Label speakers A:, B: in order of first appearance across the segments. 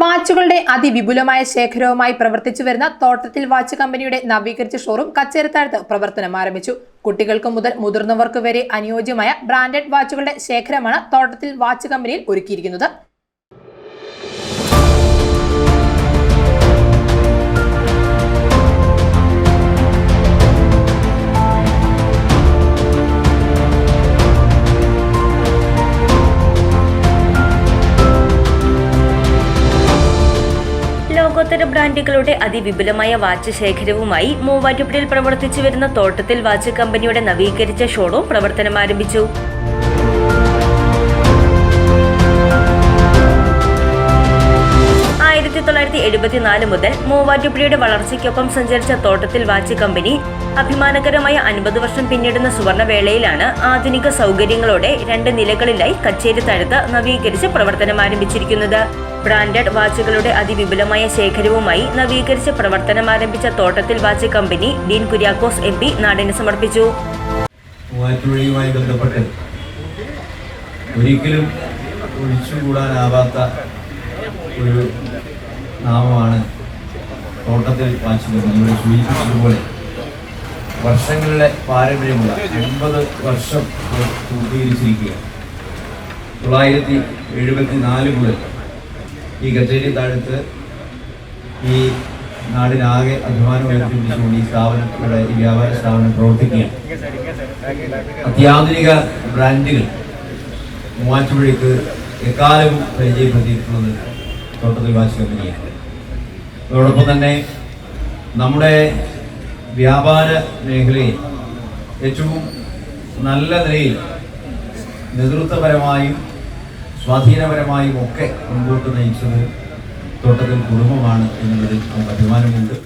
A: വാച്ചുകളുടെ അതിവിപുലമായ ശേഖരവുമായി പ്രവർത്തിച്ചു വരുന്ന തോട്ടത്തിൽ വാച്ച് കമ്പനിയുടെ നവീകരിച്ച ഷോറൂം കച്ചേരിത്താഴത്ത് പ്രവർത്തനം ആരംഭിച്ചു. കുട്ടികൾക്ക് മുതൽ മുതിർന്നവർക്ക് വരെ അനുയോജ്യമായ ബ്രാൻഡഡ് വാച്ചുകളുടെ ശേഖരമാണ് തോട്ടത്തിൽ വാച്ച് കമ്പനിയിൽ ഒരുക്കിയിരിക്കുന്നത്.
B: ലോകോത്തര ബ്രാൻഡുകളുടെ അതിവിപുലമായ വാച്ച് ശേഖരവുമായി മൂവാറ്റുപുഴയിൽ പ്രവർത്തിച്ചു വരുന്ന തോട്ടത്തിൽ വാച്ച് കമ്പനിയുടെ നവീകരിച്ച ഷോറൂം പ്രവർത്തനം ആരംഭിച്ചു. മുതൽ മൂവാറ്റുപുഴയുടെ വളർച്ചയ്ക്കൊപ്പം സഞ്ചരിച്ച തോട്ടത്തിൽ വാച്ച് കമ്പനി അഭിമാനകരമായ 50 വർഷം പിന്നിടുന്ന സുവർണവേളയിലാണ് ആധുനിക സൗകര്യങ്ങളോടെ 2 നിലകളിലായി കച്ചേരിത്താഴത്ത് നവീകരിച്ച് പ്രവർത്തനം ആരംഭിച്ചിരിക്കുന്നത്. ബ്രാൻഡഡ് വാച്ചുകളുടെ അതിവിപുലമായ ശേഖരവുമായി നവീകരിച്ച് പ്രവർത്തനം ആരംഭിച്ച തോട്ടത്തിൽ watch company Dean Kuriakose MP നാടിന് സമർപ്പിച്ചു.
C: മൂവാറ്റുപുഴയുമായി ബന്ധപ്പെട്ട് ഒരിക്കലും ഒഴിച്ചുകൂടാനാവാത്ത ഒരു നാമമാണ് തോട്ടത്തിൽ വാച്ച് കമ്പനി. ഇവിടെ സൂചിപ്പിച്ചതുപോലെ വർഷങ്ങളുടെ പാരമ്പര്യമുള്ള 50 വർഷം പൂർത്തീകരിച്ചിരിക്കുക. 1974 മുതൽ ഈ കച്ചേരിത്താഴത്ത് ഈ നാടിനാകെ അഭിമാനം ഉയർത്തിപ്പിടിച്ചുകൊണ്ട് ഈ സ്ഥാപനത്തിലൂടെ ഈ വ്യാപാര സ്ഥാപനം പ്രവർത്തിക്കുകയാണ്. അത്യാധുനിക ബ്രാൻഡുകൾ മൂവാറ്റുപുഴയ്ക്ക് എക്കാലവും പരിചയപ്പെടുത്തിയിട്ടുള്ളത് തോട്ടത്തിൽ വാച്ച് കമ്പനിയാണ്. അതോടൊപ്പം തന്നെ നമ്മുടെ വ്യാപാര മേഖലയിൽ ഏറ്റവും നല്ല നിലയിൽ നേതൃത്വപരമായും സ്വാധീനപരമായും ഒക്കെ മുൻപോട്ട് നയിച്ചത് തോട്ടത്തിൽ കുടുംബമാണ് എന്നുള്ളതിൽ നമുക്ക് അഭിമാനമുണ്ട്.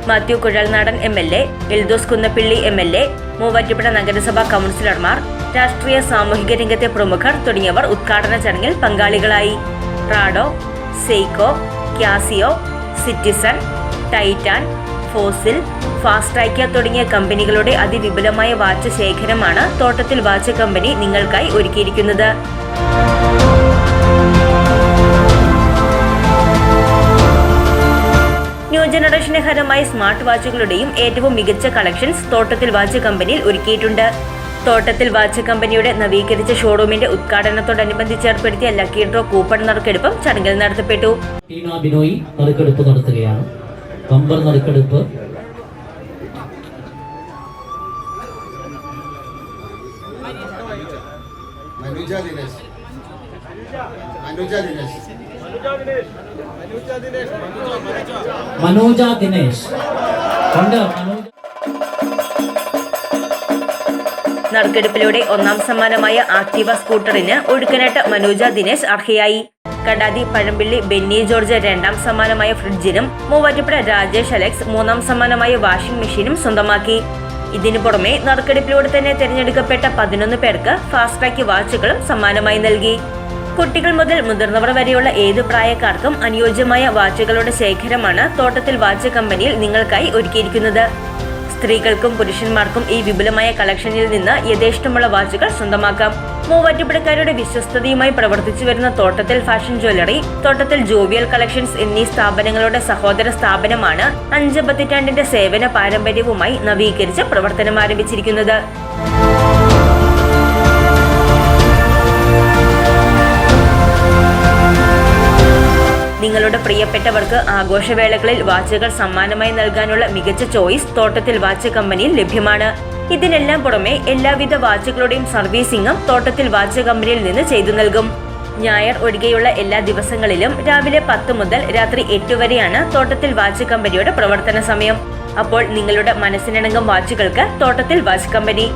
B: മാത്യു കുഴൽനാടൻ MLA, എൽദോസ് കുന്നപ്പിള്ളി MLA, മൂവാറ്റുപുഴ നഗരസഭാ കൗൺസിലർമാർ, രാഷ്ട്രീയ സാമൂഹിക രംഗത്തെ പ്രമുഖർ തുടങ്ങിയവർ ഉദ്ഘാടന ചടങ്ങിൽ പങ്കാളികളായി. റാഡോ, സെയ്കോ, ക്യാസിയോ, സിറ്റിസൺ, ടൈറ്റാൻ, ഫോസിൽ, ഫാസ്ട്രാക്ക് തുടങ്ങിയ കമ്പനികളുടെ അതിവിപുലമായ വാച്ച് ശേഖരമാണ് തോട്ടത്തിൽ വാച്ച് കമ്പനി നിങ്ങൾക്കായി ഒരുക്കിയിരിക്കുന്നത്. ന്യൂ ജനറേഷന് ഹരമായ സ്മാർട്ട് വാച്ചുകളുടെയും ഏറ്റവും മികച്ച കളക്ഷൻസ് തോട്ടത്തിൽ വാച്ച് കമ്പനിയിൽ ഒരുക്കിയിട്ടുണ്ട്. തോട്ടത്തിൽ വാച്ച് കമ്പനിയുടെ നവീകരിച്ച ഷോറൂമിന്റെ ഉദ്ഘാടനത്തോടനുബന്ധിച്ച് ഏർപ്പെടുത്തിയ ലക്കി ഡ്രോ കൂപ്പൺ നറുക്കെടുപ്പും ചടങ്ങിൽ നടത്തപ്പെട്ടു.
D: ബിനോയ് നറുക്കെടുപ്പ് നടത്തുകയാണ്. ബമ്പർ നറുക്കെടുപ്പ് മനോജ ദിനേശ്.
B: നറുക്കെടുപ്പിലൂടെ 1ാം സമ്മാനമായ ആക്ടീവ സ്കൂട്ടറിന് ഒഴുക്കനാട്ട് മനോജ ദിനേശ് അർഹയായി. കടാതി പഴമ്പിള്ളി ബെന്നി ജോർജ് 2ാം സമ്മാനമായ ഫ്രിഡ്ജിനും മൂവാറ്റുപുഴ രാജേഷ് അലക്സ് 3ാം സമ്മാനമായ വാഷിംഗ് മെഷീനും സ്വന്തമാക്കി. ഇതിനു പുറമെ നറുക്കെടുപ്പിലൂടെ തന്നെ തിരഞ്ഞെടുക്കപ്പെട്ട 11 പേർക്ക് ഫാസ്ട്രാക്ക് വാച്ചുകളും സമ്മാനമായി നൽകി. കുട്ടികൾ മുതൽ മുതിർന്നവർ വരെയുള്ള ഏതു പ്രായക്കാർക്കും അനുയോജ്യമായ വാച്ചുകളുടെ ശേഖരമാണ് തോട്ടത്തിൽ വാച്ച് കമ്പനിയിൽ നിങ്ങൾക്കായി ഒരുക്കിയിരിക്കുന്നത്. സ്ത്രീകൾക്കും പുരുഷന്മാർക്കും ഈ വിപുലമായ കളക്ഷനിൽ നിന്ന് യഥേഷ്ടമുള്ള വാച്ചുകൾ സ്വന്തമാക്കാം. മൂവാറ്റുപുഴക്കാരുടെ വിശ്വസ്തതയുമായി പ്രവർത്തിച്ചു വരുന്ന തോട്ടത്തിൽ ഫാഷൻ ജ്വല്ലറി, തോട്ടത്തിൽ ജോവിയൽ കളക്ഷൻസ് എന്നീ സ്ഥാപനങ്ങളുടെ സഹോദര സ്ഥാപനമാണ് 5 പതിറ്റാണ്ടിന്റെ സേവന പാരമ്പര്യവുമായി നവീകരിച്ച് പ്രവർത്തനം ആരംഭിച്ചിരിക്കുന്നത്. നിങ്ങളുടെ പ്രിയപ്പെട്ടവർക്ക് ആഘോഷവേളകളിൽ വാച്ചുകൾ സമ്മാനമായി നൽകാനുള്ള മികച്ച ചോയ്സ് തോട്ടത്തിൽ വാച്ച് കമ്പനിയിൽ ലഭ്യമാണ്. ഇതിനെല്ലാം പുറമെ എല്ലാവിധ വാച്ചുകളുടെയും സർവീസിംഗും തോട്ടത്തിൽ വാച്ച് കമ്പനിയിൽ നിന്ന് ചെയ്തു നൽകും. ഞായർ ഒഴികെയുള്ള എല്ലാ ദിവസങ്ങളിലും രാവിലെ 10 മുതൽ രാത്രി 8 വരെയാണ് തോട്ടത്തിൽ വാച്ച് കമ്പനിയുടെ പ്രവർത്തന സമയം. അപ്പോൾ നിങ്ങളുടെ മനസ്സിനിണങ്ങും വാച്ചുകൾക്ക് തോട്ടത്തിൽ വാച്ച് കമ്പനി.